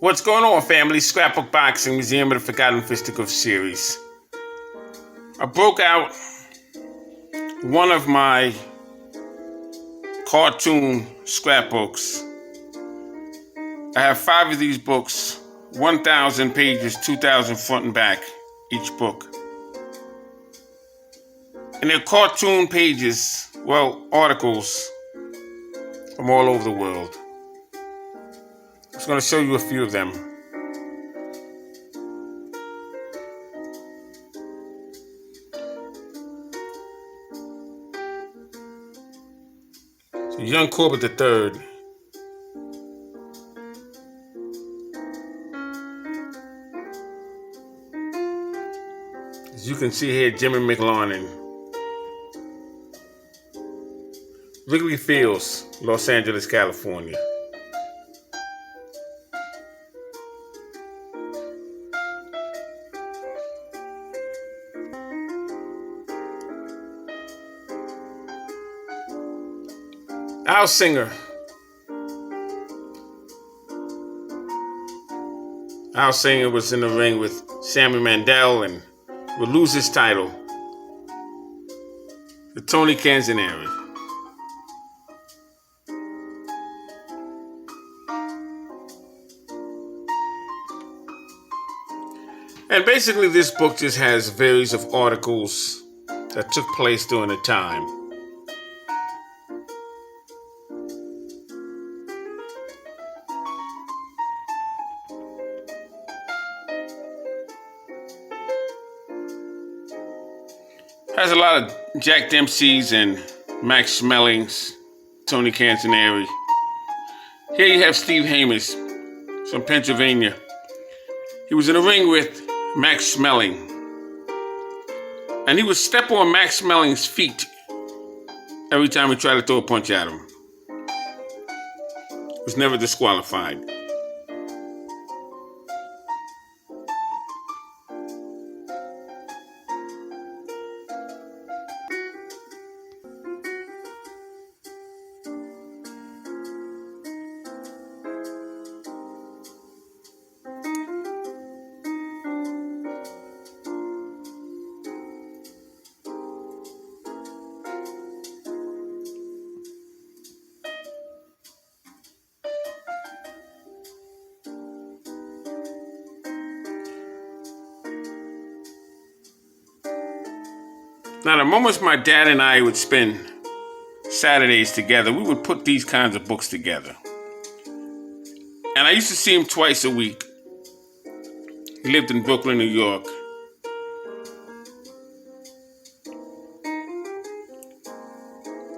What's going on, family? Scrapbook Boxing Museum of the Forgotten Fisticuffs series. I broke out one of my cartoon scrapbooks. I have 5 of these books, 1,000 pages, 2,000 front and back, each book. And they're cartoon pages, articles from all over the world. I'm just going to show you a few of them. So young Corbett III. As you can see here, Jimmy McLarnin. Wrigley Fields, Los Angeles, California. Al Singer. Al Singer was in the ring with Sammy Mandel and would lose his title to Tony Canzaneri. And basically this book just has various of articles that took place during the time. Has a lot of Jack Dempsey's and Max Schmeling's, Tony Canzaneri. Here you have Steve Hamish from Pennsylvania. He was in the ring with Max Schmeling. And he would step on Max Schmeling's feet every time he tried to throw a punch at him. He was never disqualified. Now, the moments my dad and I would spend Saturdays together, we would put these kinds of books together. And I used to see him twice a week. He lived in Brooklyn, New York.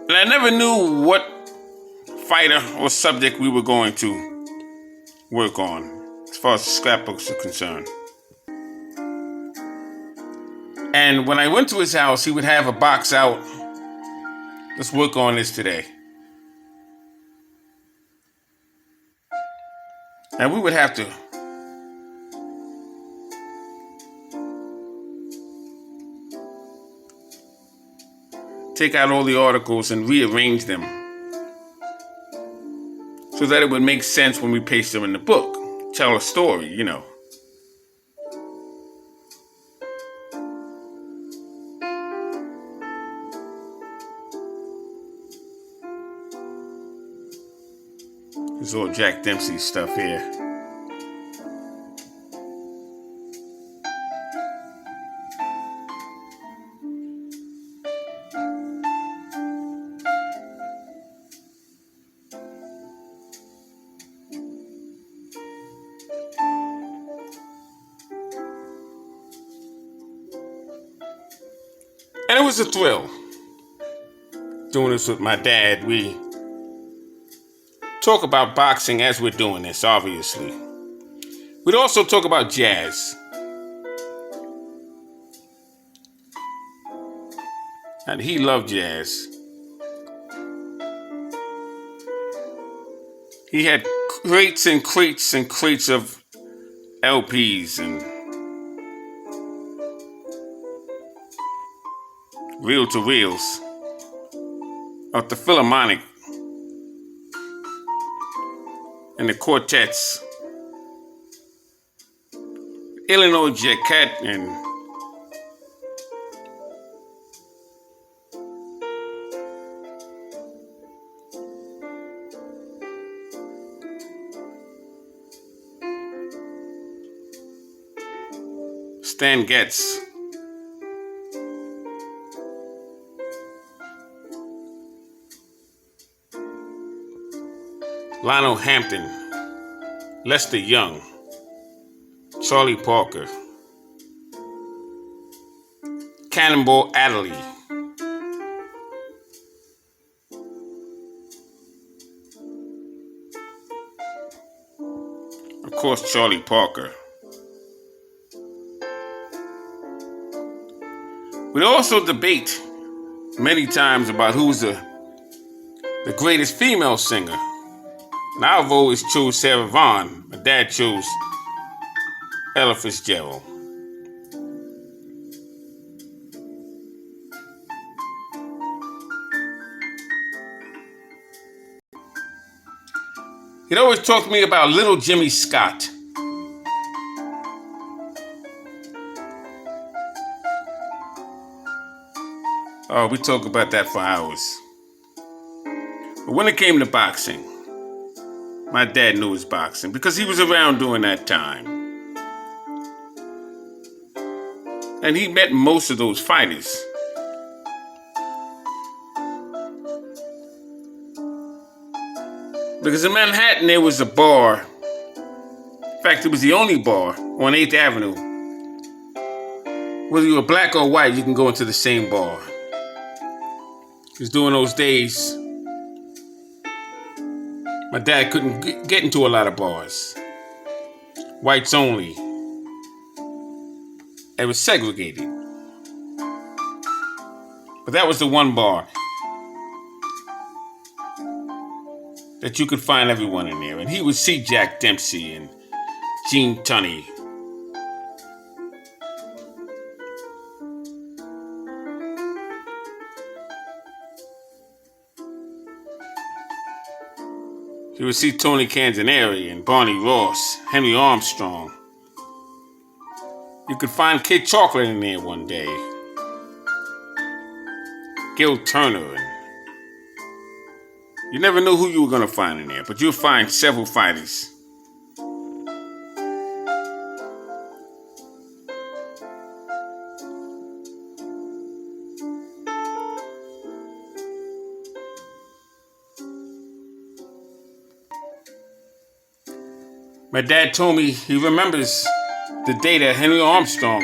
And I never knew what fighter or subject we were going to work on, as far as the scrapbooks are concerned. And when I went to his house, he would have a box out. Let's work on this today. And we would have to take out all the articles and rearrange them so that it would make sense when we paste them in the book. Tell a story, you know. This is all Jack Dempsey stuff here. And it was a thrill doing this with my dad. We talk about boxing as we're doing this, obviously. We'd also talk about jazz. And he loved jazz. He had crates and crates and crates of LPs and reel-to-reels of the Philharmonic and the quartets Illinois Jacquet and Stan Getz. Lionel Hampton, Lester Young, Charlie Parker, Cannonball Adderley, of course Charlie Parker. We also debate many times about who's the greatest female singer. And I've always chose Sarah Vaughan. My dad chose Ella Fitzgerald. He'd always talk to me about little Jimmy Scott. Oh, we talk about that for hours. But when it came to boxing, my dad knew his boxing because he was around during that time. And he met most of those fighters. Because in Manhattan there was a bar. In fact, it was the only bar on 8th Avenue. Whether you were black or white, you can go into the same bar. Because during those days, my dad couldn't get into a lot of bars. Whites only. It was segregated. But that was the one bar that you could find everyone in there. And he would see Jack Dempsey and Gene Tunney. You would see Tony Canzoneri and Barney Ross, Henry Armstrong. You could find Kid Chocolate in there one day. Gil Turner. And you never knew who you were going to find in there, but you'll find several fighters. My dad told me he remembers the day that Henry Armstrong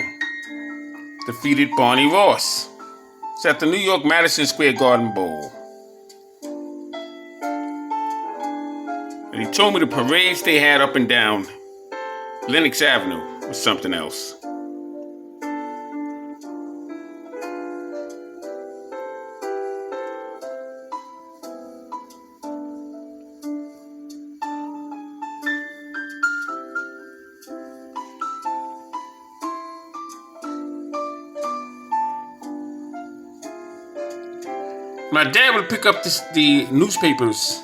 defeated Barney Ross. It's at the New York Madison Square Garden Bowl. And he told me the parades they had up and down Lenox Avenue was something else. My dad would pick up the newspapers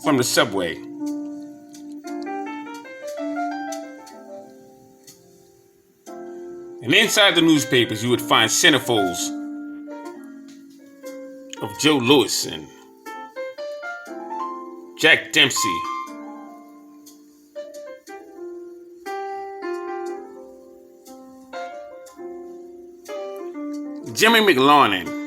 from the subway. And inside the newspapers, you would find centerfolds of Joe Louis and Jack Dempsey. Jimmy McLaurin.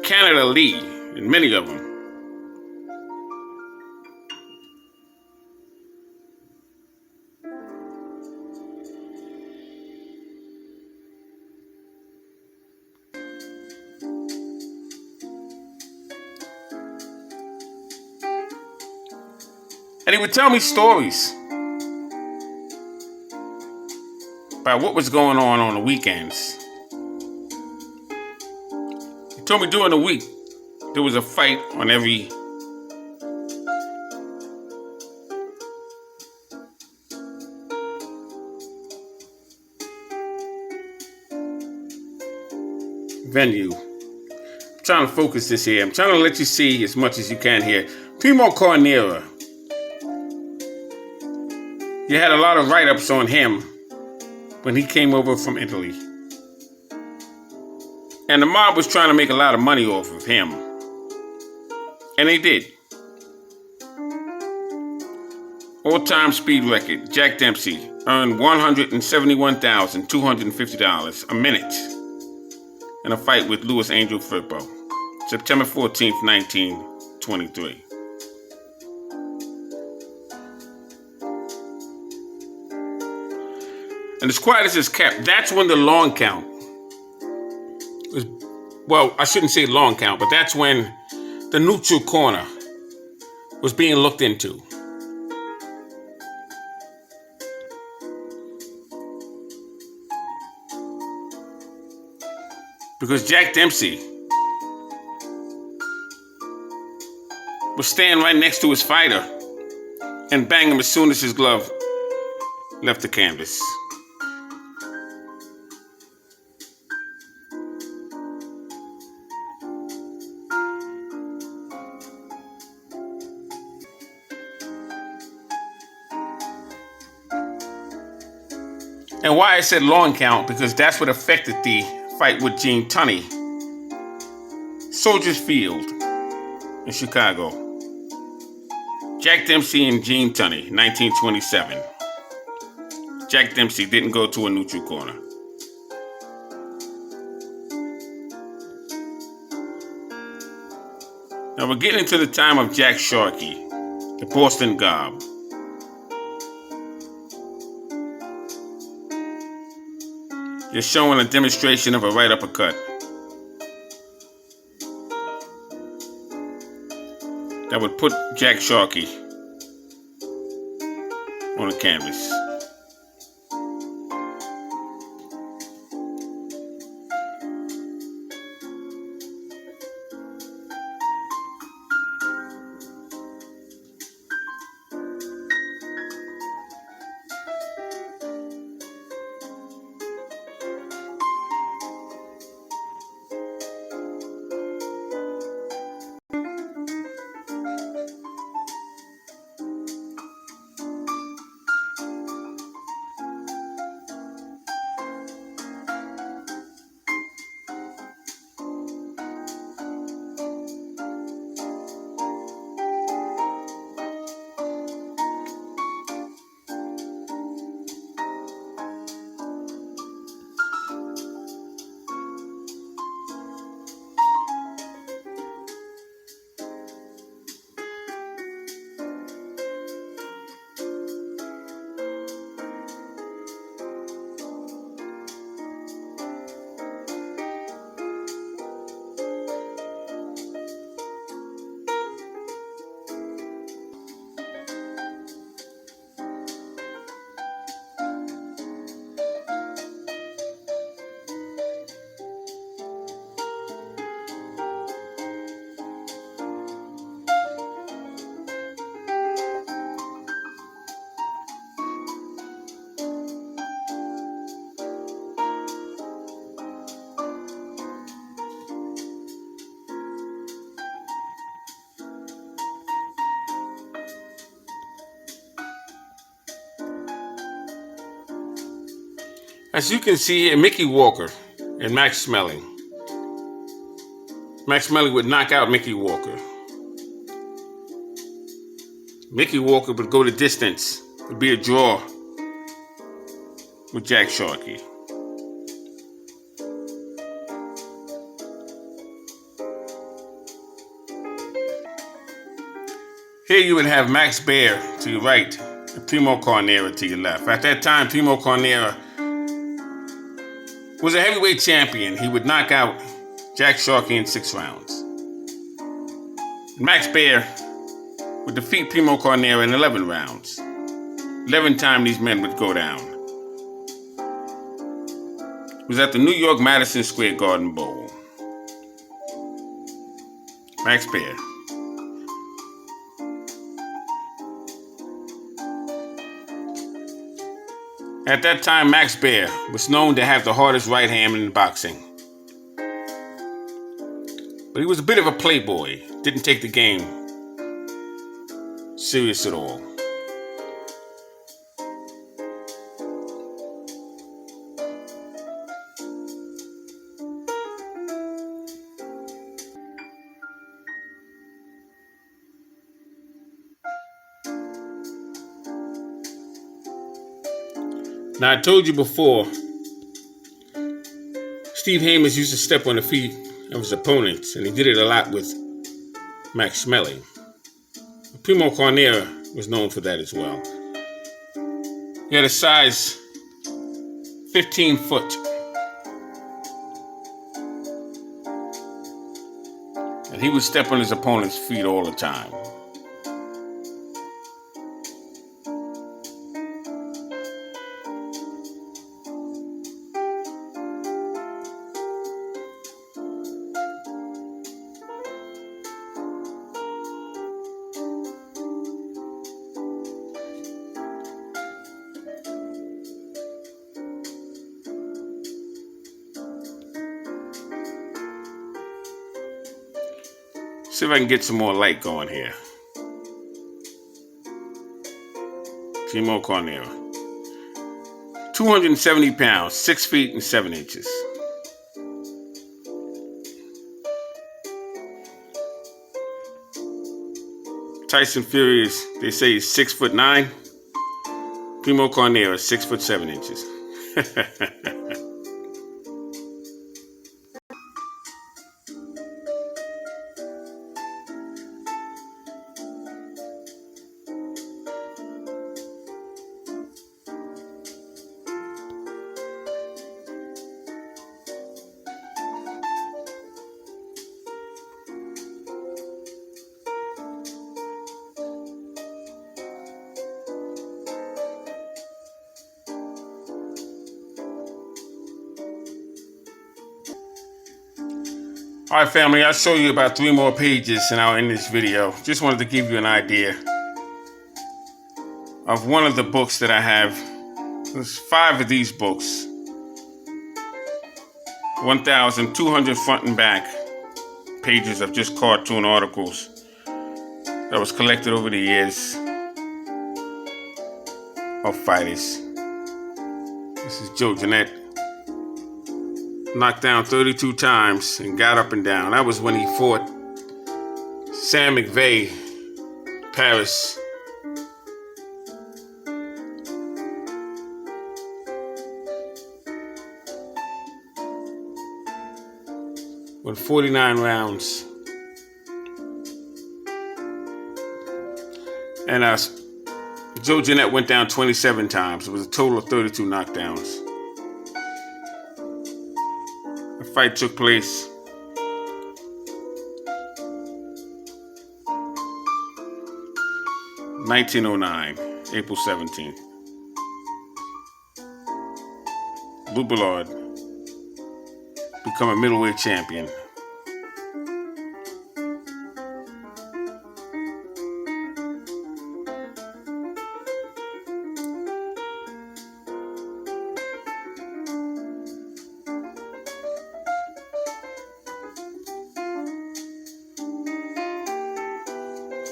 Canada Lee, and many of them. And he would tell me stories about what was going on the weekends. He told me during the week there was a fight on every venue. I'm trying to focus this here. I'm trying to let you see as much as you can here. Primo Carnera, you had a lot of write-ups on him when he came over from Italy. And the mob was trying to make a lot of money off of him. And they did. All-time speed record, Jack Dempsey earned $171,250 a minute in a fight with Louis Angel Firpo, September 14th, 1923. And as quiet as it's kept, that's when the long count was, well, I shouldn't say long count, but that's when the neutral corner was being looked into. Because Jack Dempsey was standing right next to his fighter and bang him as soon as his glove left the canvas. And why I said long count, because that's what affected the fight with Gene Tunney. Soldiers Field in Chicago. Jack Dempsey and Gene Tunney, 1927. Jack Dempsey didn't go to a neutral corner. Now we're getting into the time of Jack Sharkey, the Boston Gob. You're showing a demonstration of a right uppercut that would put Jack Sharkey on the canvas. As you can see here, Mickey Walker and Max Schmeling. Max Schmeling would knock out Mickey Walker. Mickey Walker would go the distance. It would be a draw with Jack Sharkey. Here you would have Max Baer to your right and Primo Carnera to your left. At that time, Primo Carnera was a heavyweight champion. He would knock out Jack Sharkey in 6 rounds. Max Baer would defeat Primo Carnera in 11 rounds. 11 times these men would go down. It was at the New York Madison Square Garden Bowl. Max Baer. At that time, Max Baer was known to have the hardest right hand in boxing. But he was a bit of a playboy, didn't take the game serious at all. Now, I told you before, Steve Hames used to step on the feet of his opponents, and he did it a lot with Max Schmeling. Primo Carnera was known for that as well. He had a size 15 foot. And he would step on his opponent's feet all the time. See if I can get some more light going here. Primo Carnera. 270 pounds, 6 feet and 7 inches. Tyson Fury is, they say, he's 6'9". Primo Carnera, 6 foot 7 inches. All right, family, I'll show you about 3 more pages and I'll end this video. Just wanted to give you an idea of one of the books that I have. There's 5 of these books. 1,200 front and back pages of just cartoon articles that was collected over the years of fighters. This is Joe Jeanette. Knocked down 32 times and got up and down. That was when he fought Sam McVeigh, Paris. With 49 rounds. And Joe Jeanette went down 27 times. It was a total of 32 knockdowns. The fight took place in 1909, April 17th. Lou Ballard become a middleweight champion.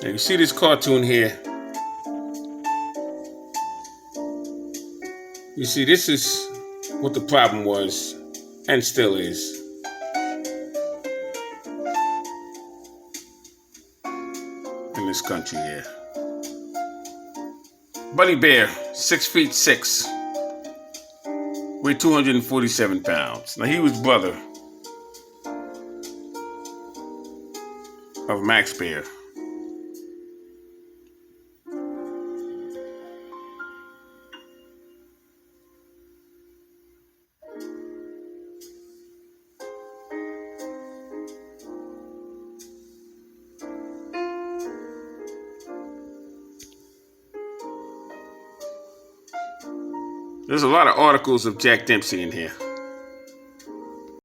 Now you see this cartoon here. You see, this is what the problem was and still is. In this country here. Buddy Bear, 6'6", weighed 247 pounds. Now he was brother of Max Bear. There's a lot of articles of Jack Dempsey in here. I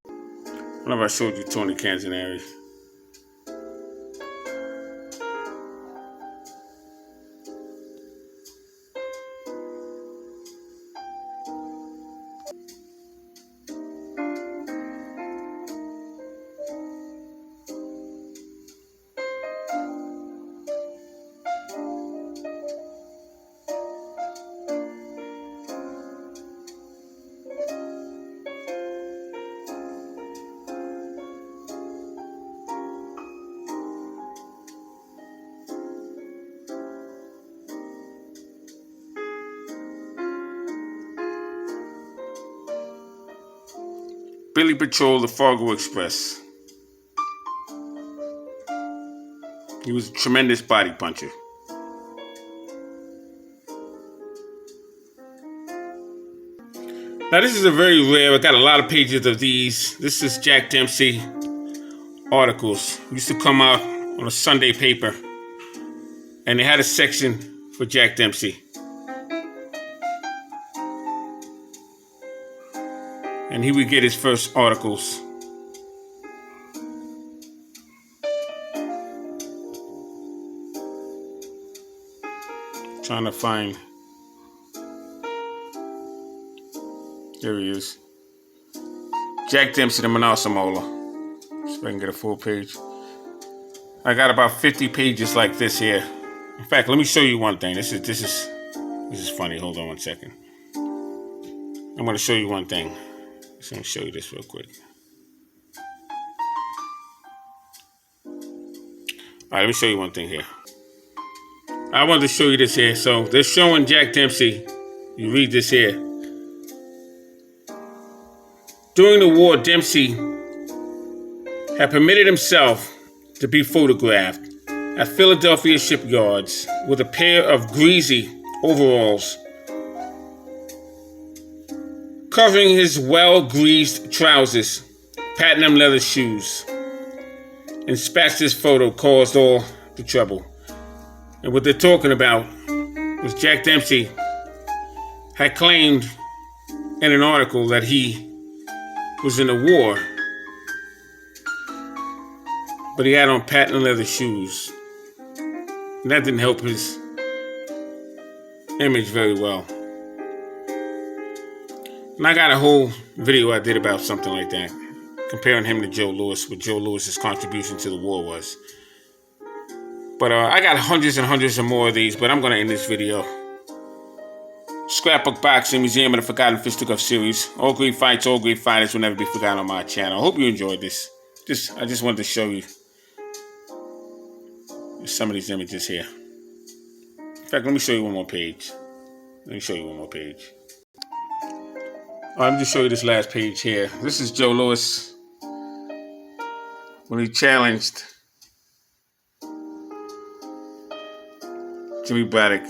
don't know if I showed you Tony Canzoneri. Billy patrolled the Fargo Express. He was a tremendous body puncher. Now this is a very rare, I got a lot of pages of these. This is Jack Dempsey articles. Used to come out on a Sunday paper. And they had a section for Jack Dempsey. And he would get his first articles. Trying to find. There he is. Jack Dempsey, the Monosamola. See if I can get a full page. I got about 50 pages like this here. In fact, let me show you one thing. This is funny. Hold on one second. I'm going to show you one thing. Just going to show you this real quick. All right, let me show you one thing here. I wanted to show you this here. So they're showing Jack Dempsey. You read this here. During the war, Dempsey had permitted himself to be photographed at Philadelphia shipyards with a pair of greasy overalls covering his well-greased trousers, patent leather shoes. And Spatz's photo caused all the trouble. And what they're talking about was Jack Dempsey had claimed in an article that he was in a war, but he had on patent leather shoes. And that didn't help his image very well. And I got a whole video I did about something like that, comparing him to Joe Louis, what Joe Louis's contribution to the war was. But I got hundreds and hundreds of more of these, but I'm going to end this video. Scrapbook Boxing, Museum of the Forgotten Fisticuff series. All great fights, all great fighters will never be forgotten on my channel. I hope you enjoyed this. I just wanted to show you some of these images here. In fact, let me show you one more page. All right, let me just show you this last page here. This is Joe Louis when he challenged Jimmy Braddock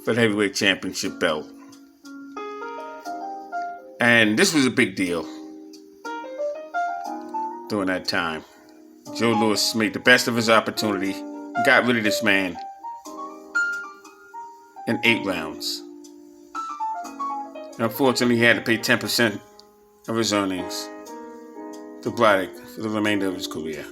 for the heavyweight championship belt. And this was a big deal during that time. Joe Louis made the best of his opportunity, got rid of this man in 8 rounds. And unfortunately, he had to pay 10% of his earnings to Braddock for the remainder of his career.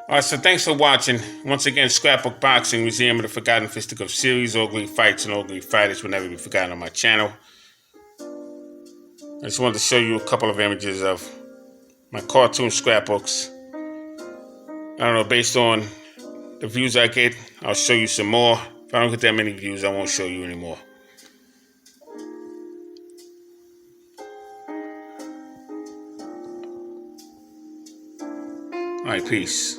Alright, so thanks for watching. Once again, Scrapbook Boxing, Museum of the Forgotten Fisticuff series. All great fights and all great fighters will never be forgotten on my channel. I just wanted to show you a couple of images of my cartoon scrapbooks. I don't know, based on the views I get, I'll show you some more. If I don't get that many views, I won't show you anymore. Alright, peace.